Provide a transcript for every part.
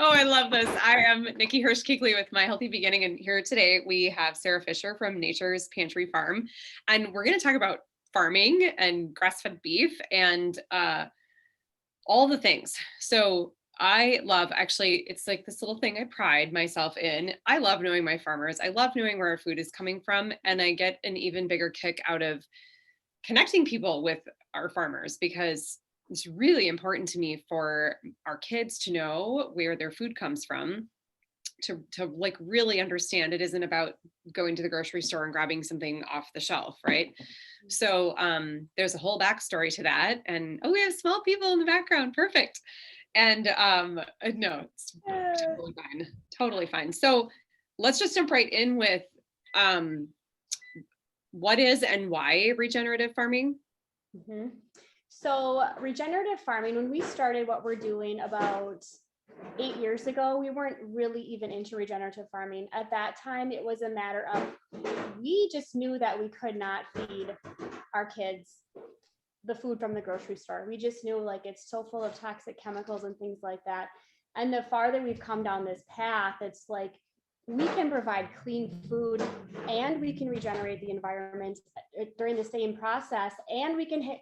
Oh, I love this. I am Nikki Hirsch Kuechle with My Healthy Beginning, and here today we have Sarah Fischer from Nature's Pantry Farm, and we're going to talk about farming and grass-fed beef and all the things. So I love, actually, it's like this little thing I pride myself in. I love knowing my farmers. I love knowing where our food is coming from, and I get an even bigger kick out of connecting people with our farmers because it's really important to me for our kids to know where their food comes from, to like really understand it isn't about going to the grocery store and grabbing something off the shelf, right? So there's a whole backstory to that. And oh, we have small people in the background. Perfect. And no, it's totally fine. Totally fine. So let's just jump right in with what is and why regenerative farming? Mm-hmm. So regenerative farming, when we started what we're doing about 8 years ago, we weren't really even into regenerative farming. At that time, it was a matter of, we just knew that we could not feed our kids the food from the grocery store. We just knew like it's so full of toxic chemicals and things like that. And the farther we've come down this path, it's like we can provide clean food and we can regenerate the environment during the same process, and we can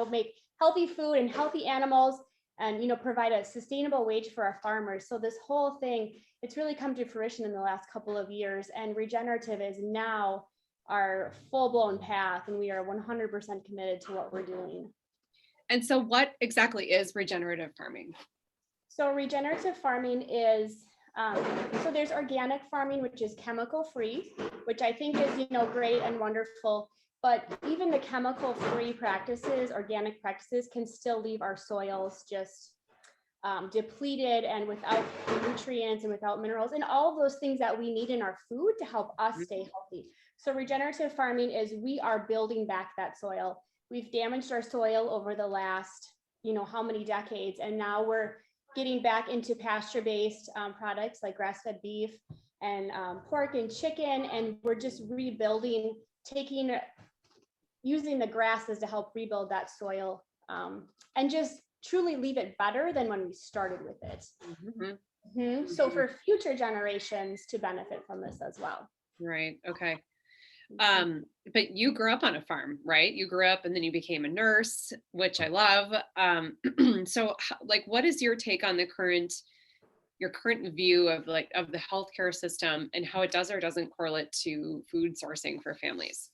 make healthy food and healthy animals and provide a sustainable wage for our farmers. So this whole thing, it's really come to fruition in the last couple of years, and regenerative is now our full-blown path, and we are 100% committed to what we're doing. And so what exactly is regenerative farming? So regenerative farming is so there's organic farming, which is chemical free, which I think is great and wonderful. But even the chemical free practices, organic practices, can still leave our soils just depleted and without nutrients and without minerals and all of those things that we need in our food to help us stay healthy. So regenerative farming is we are building back that soil. We've damaged our soil over the last, how many decades, and now we're getting back into pasture-based products like grass-fed beef and pork and chicken, and we're just rebuilding, using the grasses to help rebuild that soil and just truly leave it better than when we started with it. Mm-hmm. Mm-hmm. So for future generations to benefit from this as well. Right. Okay. But you grew up on a farm, right? You grew up and then you became a nurse, which I love. So like, what is your take on your current view of the healthcare system and how it does or doesn't correlate to food sourcing for families?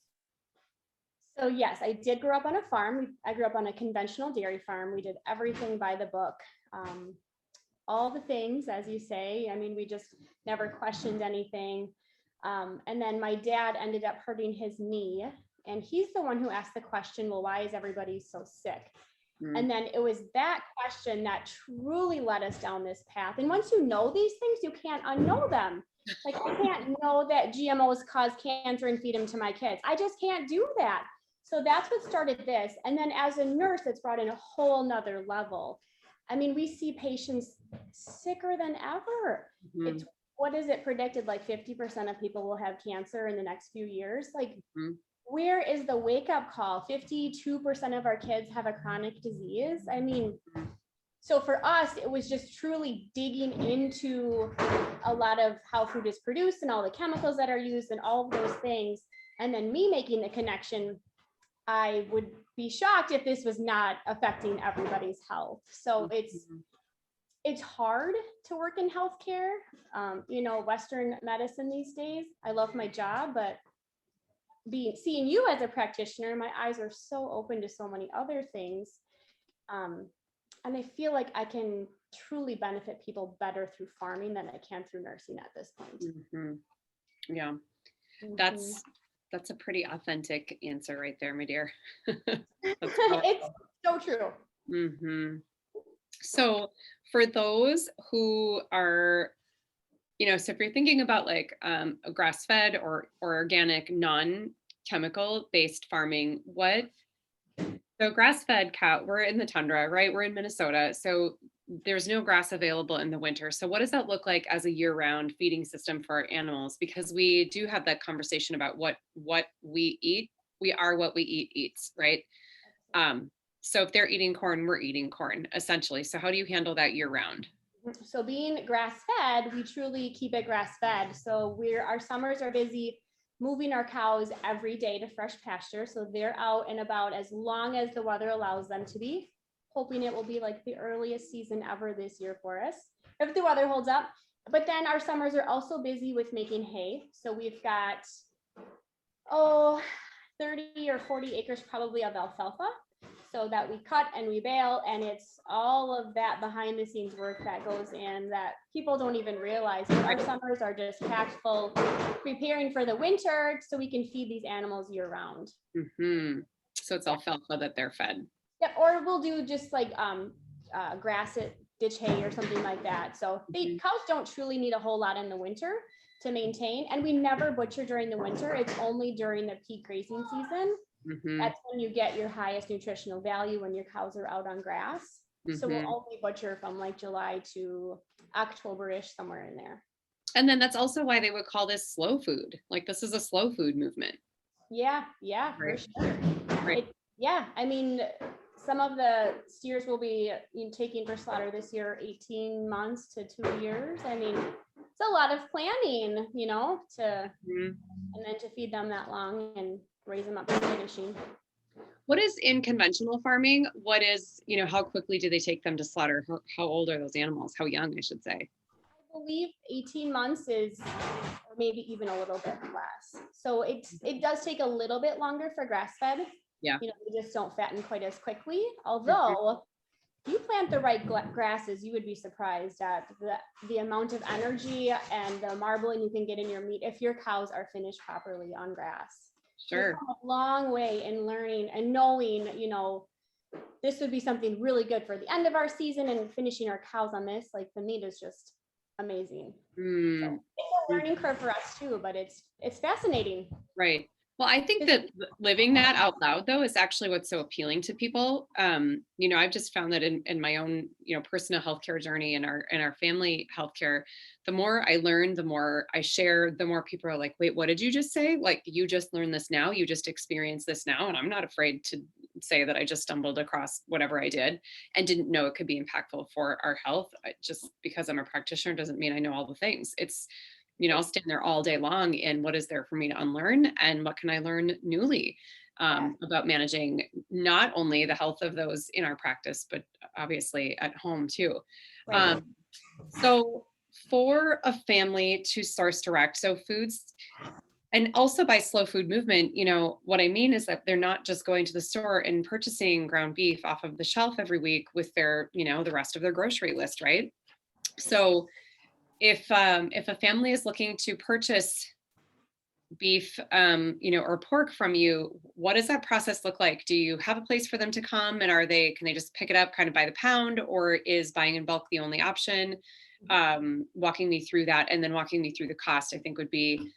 So yes, I did grow up on a farm. I grew up on a conventional dairy farm. We did everything by the book. All the things, as you say. I mean, we just never questioned anything. And then my dad ended up hurting his knee, and he's the one who asked the question, well, why is everybody so sick? And then it was that question that truly led us down this path. And once you know these things, you can't unknow them. Like, I can't know that GMOs cause cancer and feed them to my kids. I just can't do that. So that's what started this. And then as a nurse, it's brought in a whole nother level. I mean, we see patients sicker than ever. It's, what is it predicted? Like 50% of people will have cancer in the next few years. Like, where is the wake up call? 52% of our kids have a chronic disease. I mean, so for us, it was just truly digging into a lot of how food is produced and all the chemicals that are used and all of those things. And then me making the connection. I would be shocked if this was not affecting everybody's health. So it's hard to work in healthcare, Western medicine these days. I love my job, but seeing you as a practitioner, my eyes are so open to so many other things. And I feel like I can truly benefit people better through farming than I can through nursing at this point. Yeah, that's a pretty authentic answer right there, my dear. It's so true. So for those who are, so if you're thinking about like a grass-fed or organic, non-chemical based farming, so grass-fed cow, we're in the tundra, right? We're in Minnesota. So there's no grass available in the winter. So what does that look like as a year-round feeding system for our animals? Because we do have that conversation about what we eat. We are what we eat eats, right? So if they're eating corn, we're eating corn, essentially. So how do you handle that year-round? So being grass fed, we truly keep it grass fed. So our summers are busy moving our cows every day to fresh pasture. So they're out and about as long as the weather allows them to be, hoping it will be like the earliest season ever this year for us, if the weather holds up. But then our summers are also busy with making hay. So we've got, 30 or 40 acres probably of alfalfa. So that we cut and we bale, and it's all of that behind the scenes work that goes in that people don't even realize. Our summers are just packed full, preparing for the winter so we can feed these animals year round. Mm-hmm. So it's alfalfa that they're fed. Yeah, or we'll do just like grass it, ditch hay or something like that. So cows don't truly need a whole lot in the winter to maintain, and we never butcher during the winter. It's only during the peak grazing season. That's when you get your highest nutritional value, when your cows are out on grass. So we'll only butcher from like July to October-ish, somewhere in there. And then that's also why they would call this slow food. Like this is a slow food movement. Yeah, Right. for sure. Right. I mean, some of the steers will be taking for slaughter this year 18 months to 2 years. I mean, it's a lot of planning, and then to feed them that long and raise them up for finishing. What is in conventional farming? What is, how quickly do they take them to slaughter? How old are those animals? How young, I should say? I believe 18 months is, or maybe even a little bit less. So it does take a little bit longer for grass fed. Yeah. They just don't fatten quite as quickly. Although if you plant the right grasses, you would be surprised at the amount of energy and the marbling you can get in your meat if your cows are finished properly on grass. Sure. We've come a long way in learning and knowing, this would be something really good for the end of our season, and finishing our cows on this, like the meat is just amazing. So it's a learning curve for us too, but it's fascinating. Right. Well, I think that living that out loud, though, is actually what's so appealing to people. I've just found that in my own, personal healthcare journey and our family healthcare, the more I learn, the more I share, the more people are like, wait, what did you just say? Like, you just learned this now, you just experienced this now. And I'm not afraid to say that I just stumbled across whatever I did and didn't know it could be impactful for our health. Just because I'm a practitioner doesn't mean I know all the things. It's, I'll stand there all day long, and what is there for me to unlearn, and what can I learn newly about managing not only the health of those in our practice, but obviously at home too. Right. So for a family to source direct, so foods, and also by slow food movement, what I mean is that they're not just going to the store and purchasing ground beef off of the shelf every week with their, the rest of their grocery list, right? So if a family is looking to purchase beef, or pork from you, what does that process look like? Do you have a place for them to come, and can they just pick it up kind of by the pound, or is buying in bulk the only option? Walking me through that, and then walking me through the cost, I think would be,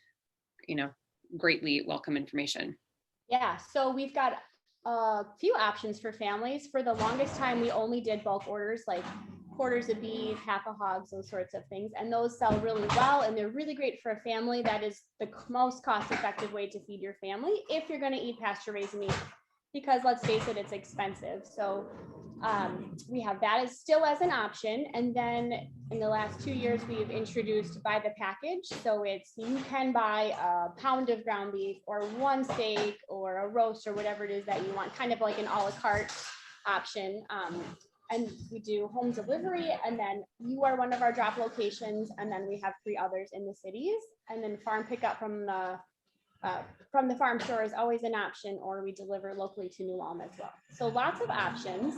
greatly welcome information. Yeah. So we've got a few options for families. For the longest time, we only did bulk orders, like quarters of beef, half a hogs, those sorts of things. And those sell really well, and they're really great for a family. That is the most cost-effective way to feed your family if you're going to eat pasture-raised meat, because let's face it, it's expensive. So we have that still as an option. And then in the last 2 years, we've introduced by the package. So you can buy a pound of ground beef, or one steak, or a roast, or whatever it is that you want, kind of like an a la carte option. And we do home delivery, and then you are one of our drop locations, and then we have 3 others in the cities, and then farm pickup from the farm store is always an option, or we deliver locally to New Ulm as well. So lots of options.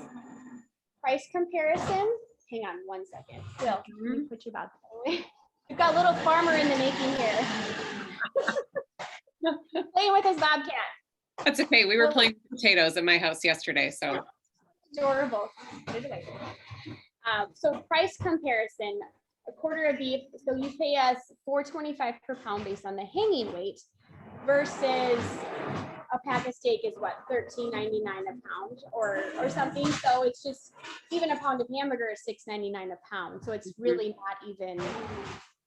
Price comparison. Hang on one second. Will, let me put you about that way. We've got a little farmer in the making here. Playing with his bobcat. That's okay. We were playing potatoes at my house yesterday, so. Adorable. So price comparison, a quarter of beef. So you pay us $4.25 per pound based on the hanging weight, versus a pack of steak is what, $13.99 a pound or something. So it's just, even a pound of hamburger is $6.99 a pound. So it's really not even,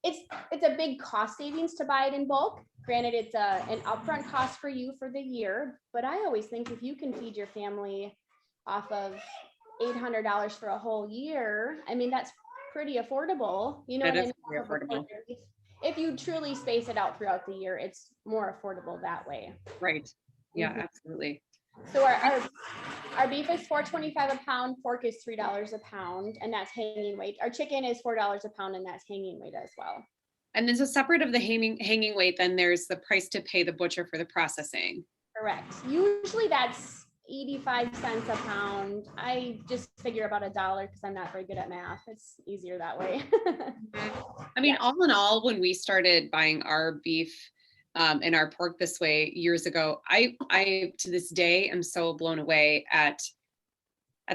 it's a big cost savings to buy it in bulk. Granted, it's an upfront cost for you for the year, but I always think if you can feed your family off of $800 for a whole year, I mean, that's pretty affordable. You know That what I is mean? very Off of a affordable. quarter beef. If you truly space it out throughout the year, it's more affordable that way. Right. Yeah, Mhm. absolutely. So our beef is $4.25 a pound, pork is $3 a pound, and that's hanging weight. Our chicken is $4 a pound, and that's hanging weight as well. And then so separate of the hanging weight, then there's the price to pay the butcher for the processing. Correct. Usually that's 85 cents a pound. I just figure about $1 because I'm not very good at math. It's easier that way. I mean, all in all, when we started buying our beef and our pork this way years ago, I to this day am so blown away at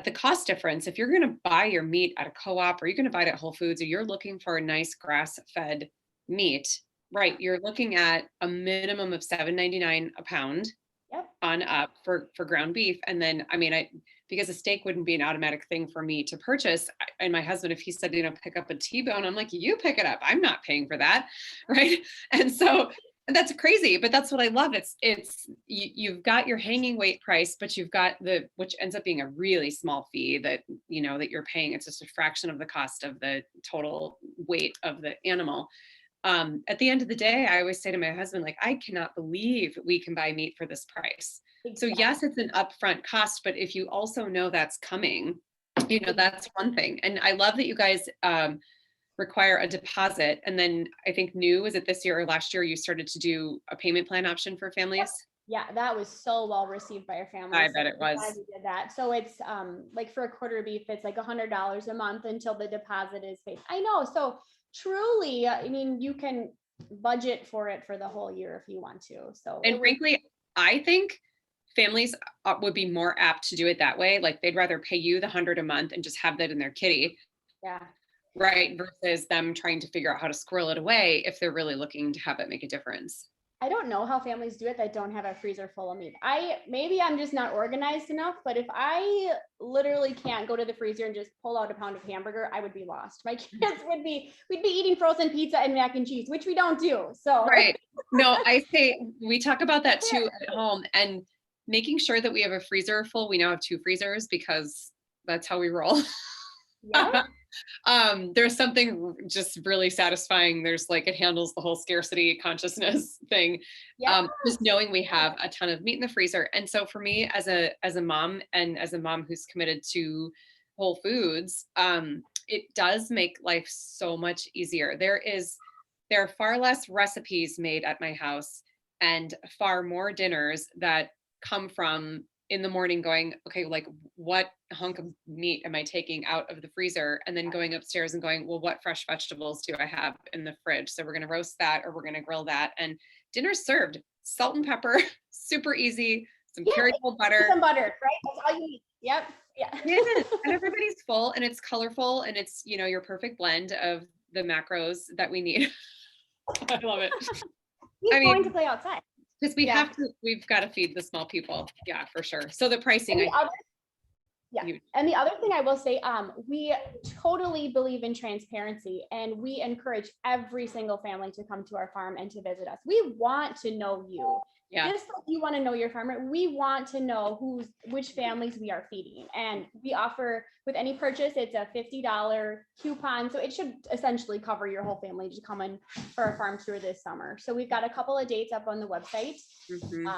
the cost difference. If you're going to buy your meat at a co-op, or you're going to buy it at Whole Foods, or you're looking for a nice grass-fed meat, right? You're looking at a minimum of $7.99 a pound. Yep. On up for ground beef. And then, I mean, because a steak wouldn't be an automatic thing for me to purchase. And my husband, if he said, pick up a T-bone, I'm like, you pick it up. I'm not paying for that. Right. And so that's crazy, but that's what I love. You've got your hanging weight price, but you've got which ends up being a really small fee that you're paying. It's just a fraction of the cost of the total weight of the animal. At the end of the day, I always say to my husband, like, I cannot believe we can buy meat for this price. Exactly. So yes, it's an upfront cost, but if you also know that's coming, that's one thing. And I love that you guys require a deposit. And then I think was it this year or last year, you started to do a payment plan option for families? Yeah, that was so well received by our families. I bet it was. We did that. So it's like for a quarter beef, it's like $100 a month until the deposit is paid. I know. So truly, I mean, you can budget for it for the whole year if you want to. So, and frankly, I think families would be more apt to do it that way. Like they'd rather pay you the $100 a month and just have that in their kitty. Yeah. Right. Versus them trying to figure out how to squirrel it away if they're really looking to have it make a difference. I don't know how families do it that don't have a freezer full of meat. Maybe I'm just not organized enough, but if I literally can't go to the freezer and just pull out a pound of hamburger, I would be lost. My kids we'd be eating frozen pizza and mac and cheese, which we don't do. So right. No, I say we talk about that too at home, and making sure that we have a freezer full. We now have 2 freezers because that's how we roll. Yeah. There's something just really satisfying. There's it handles the whole scarcity consciousness thing. Yeah. Just knowing we have a ton of meat in the freezer. And so for me as a mom, and as a mom who's committed to Whole Foods, it does make life so much easier. There are far less recipes made at my house and far more dinners that come from in the morning going, okay, what hunk of meat am I taking out of the freezer? And then going upstairs and going, well, what fresh vegetables do I have in the fridge? So we're going to roast that, or we're going to grill that. And dinner's served, salt and pepper, super easy, some Kerrygold butter. Some butter, right? That's all you need. Yep. Yeah. Yeah. And everybody's full, and it's colorful, and it's, your perfect blend of the macros that we need. I love it. He's going to play outside. Because we've got to feed the small people. Yeah, for sure. So the pricing. And the other thing I will say, we totally believe in transparency, and we encourage every single family to come to our farm and to visit us. We want to know you. Yeah. Just like you want to know your farmer, we want to know which families we are feeding. And we offer, with any purchase, it's a $50 coupon. So it should essentially cover your whole family to come in for a farm tour this summer. So we've got a couple of dates up on the website. Mm-hmm.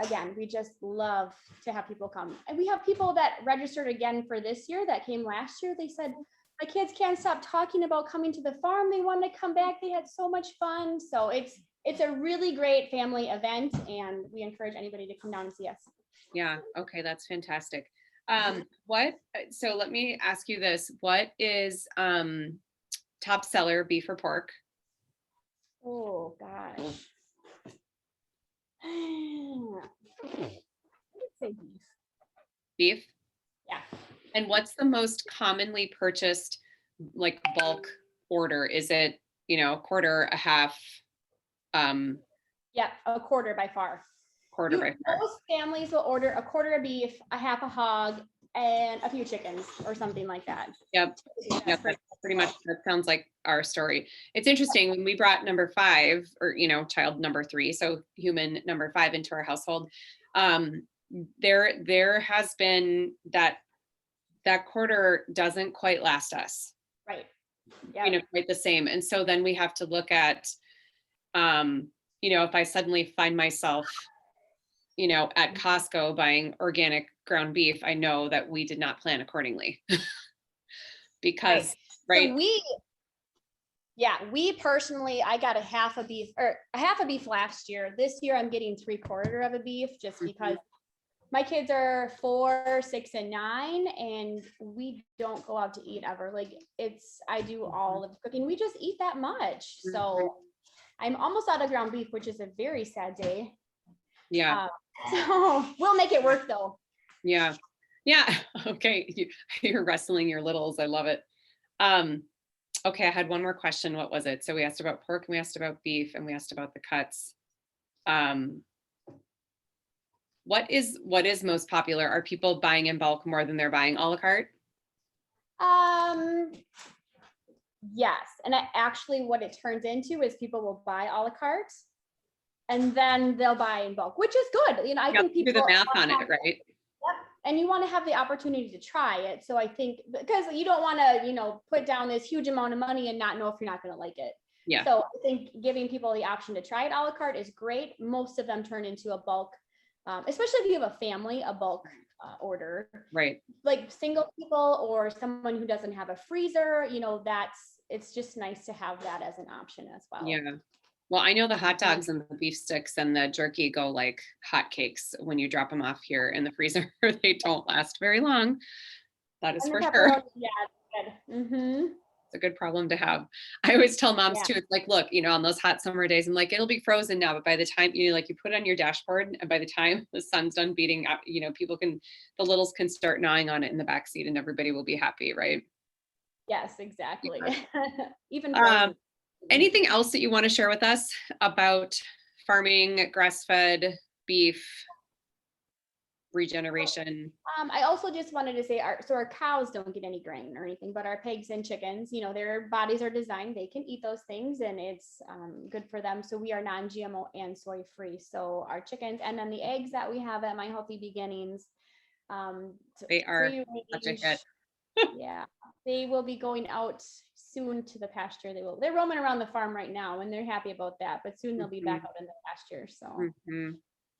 Again, we just love to have people come. And we have people that registered again for this year that came last year. They said, my kids can't stop talking about coming to the farm. They want to come back. They had so much fun. So it's a really great family event, and we encourage anybody to come down and see us. Yeah. Okay. That's fantastic. So let me ask you this. What is top seller, beef or pork? Oh gosh. Let's say beef. Beef? Yeah. And what's the most commonly purchased bulk order? Is it, a quarter, a half? Yeah, a quarter by far. By far. Most families will order a quarter of beef, a half a hog, and a few chickens or something like that. Yep. Yep. Pretty much, that sounds like our story. It's interesting when we brought number 5, or, child number 3, so human number 5 into our household. There has been that quarter doesn't quite last us. Right. quite the same. And so then we have to look at, if I suddenly find myself, at Costco buying organic ground beef, I know that we did not plan accordingly. Because, right. So we personally, I got a half a beef last year. This year I'm getting 3/4 of a beef just because my kids are 4, 6, and 9, and we don't go out to eat ever. Like I do all of the cooking. We just eat that much. So I'm almost out of ground beef, which is a very sad day. Yeah. So we'll make it work though. Yeah. Yeah. Okay. You're wrestling your littles. I love it. Okay. I had one more question. What was it? So we asked about pork, and we asked about beef, and we asked about the cuts. What is most popular? Are people buying in bulk more than they're buying a la carte? Yes. And actually what it turns into is people will buy a la carte and then they'll buy in bulk, which is good. I think people do the math on it, right? Yep. And you want to have the opportunity to try it. So I think because you don't want to, put down this huge amount of money and not know if you're not going to like it. Yeah. So I think giving people the option to try it a la carte is great. Most of them turn into a bulk, especially if you have a family, a bulk order. Right. Like single people or someone who doesn't have a freezer, it's just nice to have that as an option as well. Yeah. Well, I know the hot dogs and the beef sticks and the jerky go like hotcakes when you drop them off here in the freezer. They don't last very long. That is for sure. Yeah, good. It's a good problem to have. I always tell moms too, it's like, look, on those hot summer days, I'm like, it'll be frozen now, but by the time, you put it on your dashboard, and by the time the sun's done beating up, the littles can start gnawing on it in the backseat and everybody will be happy, right? Yes, exactly. Yeah. Even anything else that you want to share with us about farming, grass-fed beef, regeneration? I also just wanted to say our cows don't get any grain or anything, but our pigs and chickens, their bodies are designed, they can eat those things and it's good for them. So we are non-GMO and soy free. So our chickens and then the eggs that we have at My Healthy Beginnings, they are such a hit. Yeah, they will be going out soon to the pasture. They're roaming around the farm right now and they're happy about that, but soon they'll be back out in the pasture. So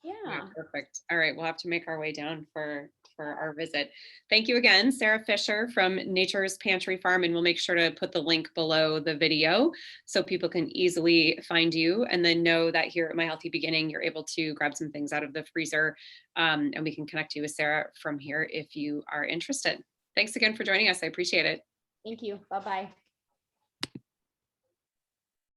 yeah, perfect. All right, we'll have to make our way down for our visit. Thank you again, Sarah Fischer from Nature's Pantry Farm, and we'll make sure to put the link below the video so people can easily find you, and then know that here at My Healthy Beginning, you're able to grab some things out of the freezer, and we can connect you with Sarah from here if you are interested. Thanks again for joining us. I appreciate it. Thank you. Bye-bye.